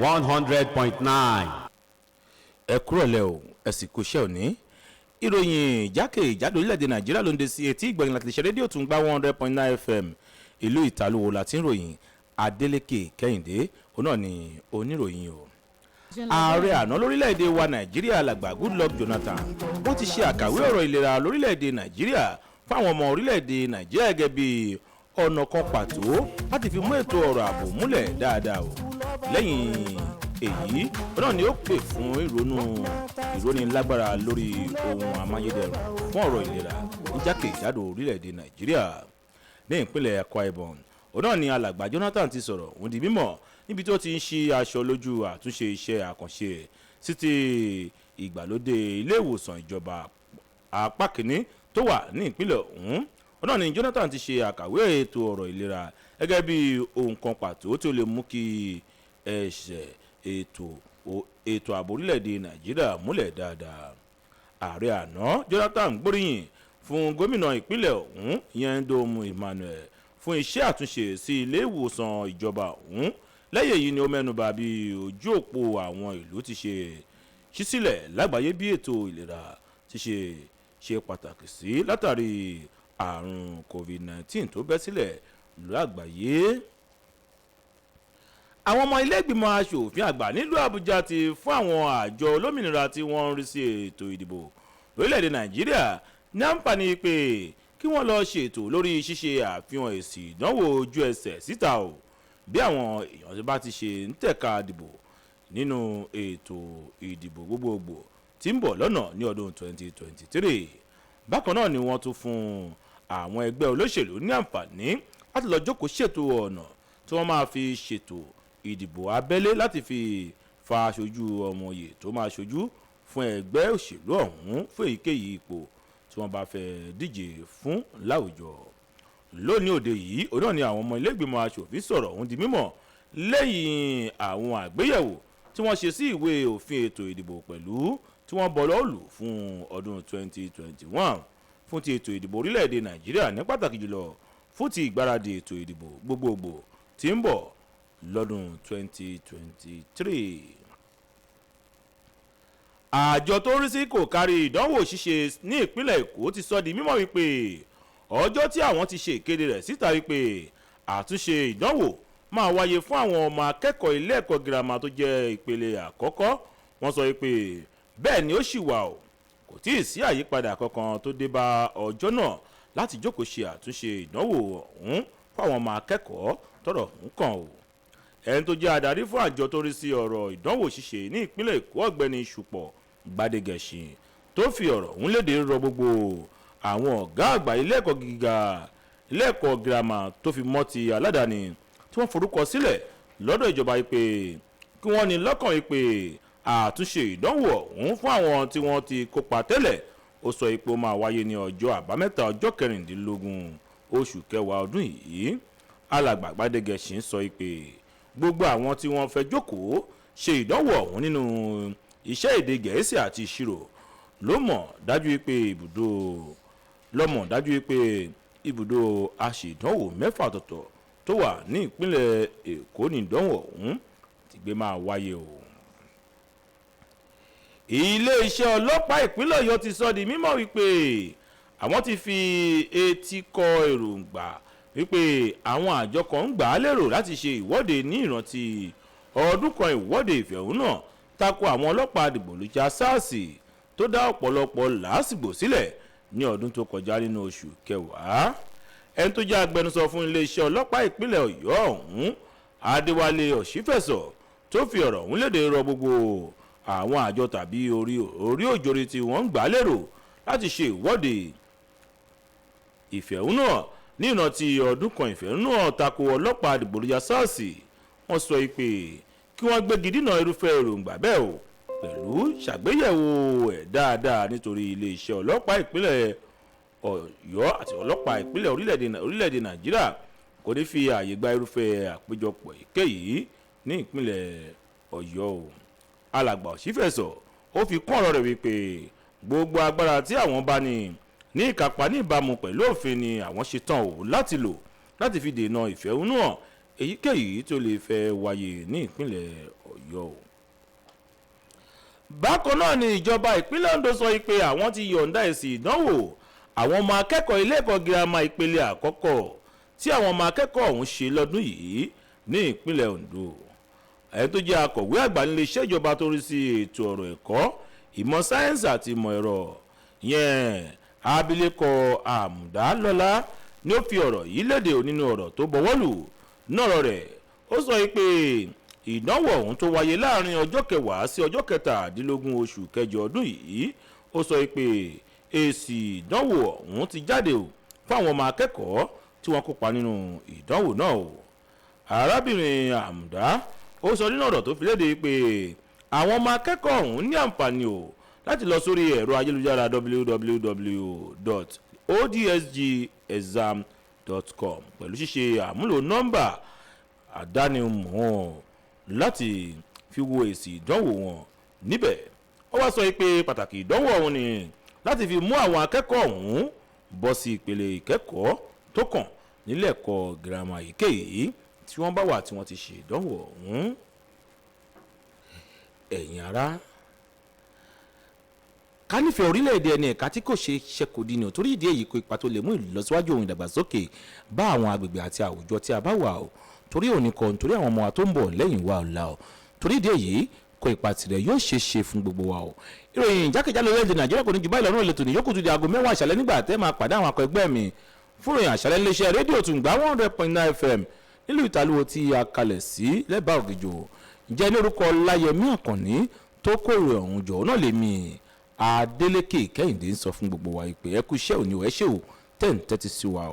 100.9. ẹ kúrọ̀lẹ́ o ẹ sì kú iṣẹ́ òní. ìròyìn jákèjádò orílẹ̀-èdè nàìjíríà ló ń de sí etí ìgbọ̀nyìn láti lè ṣe rédíò tún gbá 100.9 fm ìlú ìtàlùwò láti ń ròyìn adélékè kẹ́hìndé òun náà ni oníròyìn o. ààrẹ àná lórílẹ̀-èdè wa nàìjíríà alàgbà Goodluck Jonathan wọ́n ti ṣe àkàwé ọ̀rọ̀ ìlera lórílẹ̀-èdè nàìjíríà fáwọn ọmọ orílẹ̀-èdè nàìjíríà gẹ́gẹ́ bí ọ̀nà kan pàtó láti fi mú ètò ọ̀rọ̀ ààbò múlẹ̀ dáadáa o. lẹ́yìn èyí náà ni ó pè fún ìrónilágbára lórí ohun amáyédẹrùn fún ọ̀rọ̀ ìlera ní jákèjádò orílẹ̀-èdè nàìjíríà. ní ìpínlẹ̀ Akwa Ibom òun náà ni alàgbà Jonathan ti sọ̀rọ̀ òun di mímọ̀ níbi tó ti ń ṣí aṣọ lójú àtúnṣe iṣẹ́ àkànṣe sí ti ìgbàlódé ilé ìwòsàn ìjọba apá kìíní tó wà ní ìpínlẹ̀ ọ̀hún. òun náà ni Jonathan ti ṣe àkàwé ètò ọ̀rọ̀ ìlera gẹ́gẹ́ bí ohun kan pàtó tó lè mú kí ètò ààbò orílẹ̀-èdè nàìjíríà múlẹ̀ dáadáa. ààrẹ àná Jonathan gbóríyìn fún gómìnà ìpínlẹ̀ ọ̀hún Nyesom Emmanuel fún iṣẹ́ àtúnṣe sí ilé ìwòsàn ìjọba ọ̀hún. lẹ́yìn èyí ni ó mẹ́nubà bí ojú òpó àwọn ìlú ti ṣe ṣí sílẹ̀ lágbàáyé bí ètò ìlera ti ṣe pàtàkì sí látàrí àrùn COVID-19 tó bẹ́ sílẹ̀ lágbàáyé. àwọn ọmọ ilé ìgbìmọ̀ aṣòfin àgbà nílùú Àbújá ti fún àwọn àjọ olómìnira tí wọ́n ń rí sí ètò ìdìbò lórílẹ̀‐èdè Nàìjíríà ní àǹfààní pé kí wọ́n lọ ṣètò lórí ṣíṣe àfihàn èsì ìdánwò ojú ẹsẹ̀ síta o bí àwọn èèyàn bá ti ṣe ń tẹ̀ka dìbò nínú ètò ìdìbò gbogbogbò tí ń bọ̀ lọ́nà ní ọdún 2023. bákan náà ni wọ́n tún fún àwọn ẹgbẹ́ olóṣèlú ní àǹfààní láti lọ jókòó ṣètò ọ̀nà tí wọ́n máa fi ṣètò ìdìbò abẹ́lé láti fi fa aṣojú ọmọye tó máa ṣojú fún ẹgbẹ́ òṣèlú ọ̀hún fún èyíkéyìí ipò tí wọ́n bá fẹ́ díje fún láwùjọ. lónìí òde yìí òun náà ni àwọn ọmọ ilé-ìgbìmọ̀ aṣòfin sọ̀rọ̀ ọ̀hún di mímọ̀ lẹ́yìn àwọn àgbéyẹ̀wò tí wọ́n ṣe sí ìwé òfin ètò ìdìbò pẹ̀lú tí wọ́n bọ̀lọ́ lù fún ọdún 2021 fún ti ètò ìdìbò orílẹ̀-èdè nàìjíríà ní pàtàkì jùlọ fún ti ìgbáradì ètò ìdìbò gbogbogbò tí ń bọ̀ lọ́dún 2023. àjọ tó ń rí sí kò kárí ìdánwò ṣíṣe ní ìpínlẹ̀ èkó ti sọ di mímọ̀ wípé ọjọ́ tí àwọn ti ṣe ìkéde rẹ̀ síta wípé àtúnṣe ìdánwò máa wáyé fún àwọn ọmọ akẹ́kọ̀ọ́ ilé ẹ̀kọ́ girama tó jẹ́ ìpele àkọ́kọ́. wọ́n sọ wípé bẹ́ẹ̀ ni ó ṣì wà o kò tí ì sí àyípadà kankan tó dé bá ọjọ́ náà láti jókòó ṣe àtúnṣe ìdánwò ọ̀hún fún àwọn ọmọ akẹ́kọ̀ọ́ tọ́rọ̀ ń kàn o. ẹni tó jẹ́ adarí fún àjọ tó rí sí ọ̀rọ̀ ìdánwò ṣíṣe ní ìpínlẹ̀ èkó ọ̀gbẹ́ni ṣùpọ̀ gbadegẹ̀ṣin tó fi ọ̀rọ̀ ọ̀hún léde rọ gbogbo àwọn ọ̀gá àgbà ilé ẹ̀kọ́ gíga ilé ẹ̀kọ́ girama tó fi mọ́ ti aládàáni tí wọ́n forúkọ sílẹ̀ lọ́dọ̀ ìjọba yìí pé kí wọ́n ní lọ́kàn yìí pé àtúnṣe ìdánwò ọ̀hún fún àwọn tí wọ́n ti kópa tẹ́lẹ̀ ó sọ pé ó máa wáyé ní ọjọ́ àbámẹ́ta ọjọ́ 16 oṣù kẹwàá ọdún yìí. alàgbà gbadegẹ̀ṣin sọ pé gbogbo àwọn tí wọ́n fẹ́ jókòó ṣe ìdánwò ọ̀hún nínú iṣẹ́ èdè gẹ̀ẹ́sì àti ìṣirò ló mọ̀ dájú pé ibùdó aṣèdánwò mẹ́fà ọ̀tọ̀ọ̀tọ̀ tó wà ní ìpínlẹ̀ èkó ní ìdánwò ọ̀hún ti gbé máa wáyé o. iléeṣẹ́ ọlọ́pàá ìpínlẹ̀ ọ̀yọ́ ti sọ di mímọ̀ wípé àwọn ti fi etí kọ èròǹgbà wípé àwọn àjọ kan ń gbà á lérò láti ṣe ìwọ́de ní ìrántí ọdún kan ìwọ́de ìfẹ̀hónúhàn tako àwọn ọlọ́pàá dìgbòlùjà SARS tó dá ọ̀pọ̀lọpọ̀ làásìgbò sílẹ̀ ní ọdún tó kọjá nínú oṣù kẹwàá. ẹni tó jẹ́ agbẹnusọ fún iléeṣẹ́ ọlọ́pàá ìpínlẹ̀ ọ̀yọ́ ọ̀hún adéwálé ọ̀ṣífẹ̀sọ tó fi ọ̀rọ̀ ọ̀hún léde rọ gbogbo àwọn àjọ tàbí orí òjòrí tí wọ́n ń gbà lérò láti ṣe ìwọ́de ìfẹ̀hónúhàn ní ìrántí ọdún kan ìfẹ̀hónúhàn tako ọlọ́pàá dìgbòlùjà SARS. wọ́n sọ pé kí wọ́n gbégi dínà irúfẹ́ èròǹgbà bẹ́ẹ̀ o pẹ̀lú ṣàgbéyẹ̀wò ẹ̀ dáadáa nítorí iléeṣẹ́ ọlọ́pàá ìpínlẹ̀ ọ̀yọ́ àti ọlọ́pàá ìpínlẹ̀ orílẹ̀-èdè nàìjíríà kò ní fi ààyè gba irúfẹ́ àpéjọpọ̀ èkéyìí ní ìpínlẹ̀ ọ̀yọ́ o. alàgbà òṣìfẹ̀sọ ó fi kún ọ̀rọ̀ rẹ̀ wípé gbogbo agbára tí àwọn bá ní ìkápá ní ìbámu pẹ̀lú òfin ni àwọn ṣetán o láti lò láti fi dènà ìfẹ̀hónúhàn èyíkéyìí tó lè fẹ́ wáyé ní ìpínlẹ̀ Ọ̀yọ́. Bákan náà ni ìjọba ìpínlẹ̀ Ondo sọ pé àwọn ti yọ̀ǹda èsì ìdánwò àwọn ọmọ akẹ́kọ̀ọ́ ilé ẹ̀kọ́ girama ìpele àkọ́kọ́ tí àwọn ọmọ akẹ́kọ̀ọ́ ọ̀hún ṣe lọ́dún yìí ní ìpínlẹ̀ Ondo. Ẹni tó jẹ́ akọ̀wé àgbà nílé iṣẹ́ ìjọba tó rí sí ètò ọ̀rọ̀ ẹ̀kọ́ ìmọ̀ sáyẹ́ǹsì àti ìmọ̀ ẹ̀rọ yẹn abilékọ Àmùdálọ́lá ni ó fi ọ̀rọ̀ yìí léde nínú ọ̀rọ̀ tó bọ̀wọ́lù nọ̀rọ̀ rẹ̀. Ó sọ pé ìdánwò ọ̀hún tó wáyé láàrin ọjọ́ 10 sí ọjọ́ 17 oṣù kẹjọ ọdún yìí, ó sọ pé èsì ìdánwò ọ̀hún ti jáde fún àwọn ọmọ akẹ́kọ̀ọ́ tí wọ́n kópa nínú ìdánwò náà. Arábìnrin Àmùdá ó sọ nínú ọ̀rọ̀ tó fi léde pé àwọn ọmọ akẹ́kọ̀ọ́ ọ̀hún ní àǹfààní láti lọ sórí ẹ̀rọ ayélujára www.odsgexam.com pẹ̀lú ṣíṣe àmúlò nọ́mbà àdánimọ̀ láti fi wo èsì ìdánwò wọn níbẹ̀. Ó wá sọ pé pàtàkì ìdánwò ọ̀hún ni láti fi mú àwọn akẹ́kọ̀ọ́ ọ̀hún bọ́ sí ìpele ìkẹ́kọ̀ọ́ tó kàn nílé ẹ̀kọ́ girama èyíkéyìí tí wọ́n bá wà tí wọ́n ti ṣe ìdánwò ọ̀hún. Ẹ̀yin ará, ká nífẹ̀ẹ́ orílẹ̀-èdè ẹni ẹ̀ka tí kò ṣe ṣẹ́kù dínà torí ìdí èyí kó ipa tó lè mú ìlọsíwájú ohun ìdàgbàsókè bá àwọn agbègbè àti àwùjọ tí a bá wà torí òní kan nítorí àwọn ọmọ wa tó ń bọ̀ lẹ́yìn wa ọ̀la torí ìdí èyí kó ipa tirẹ̀ yóò ṣe fún gbogbo wa ìròyìn jákèjádò orílẹ̀-èdè Nàìjíríà kò ní jù báyìí lọ́rùn èlò tòní yóò kù tó di aago 10 àṣálẹ́ nígbà tẹ́ máa pàdé àwọn akọ ẹgbẹ́ mi fún ìròyìn àṣálẹ́ iléeṣẹ́ rédíò Tùngbà 100.9 FM nílùú Ìtàlúwo tí a kalẹ̀ sí lẹ́bàá Ògìjò. Ǹjẹ́ ní orúkọ Láyẹmí Àkànní tó kó ìròyìn ọ̀hún jọ náà lèmi Adélékè Kẹ́hìndé ń sọ fún gbogbo wa pé ẹ kú iṣẹ́ òní ẹ ṣé o tẹ́ ń tẹ́tí sí wa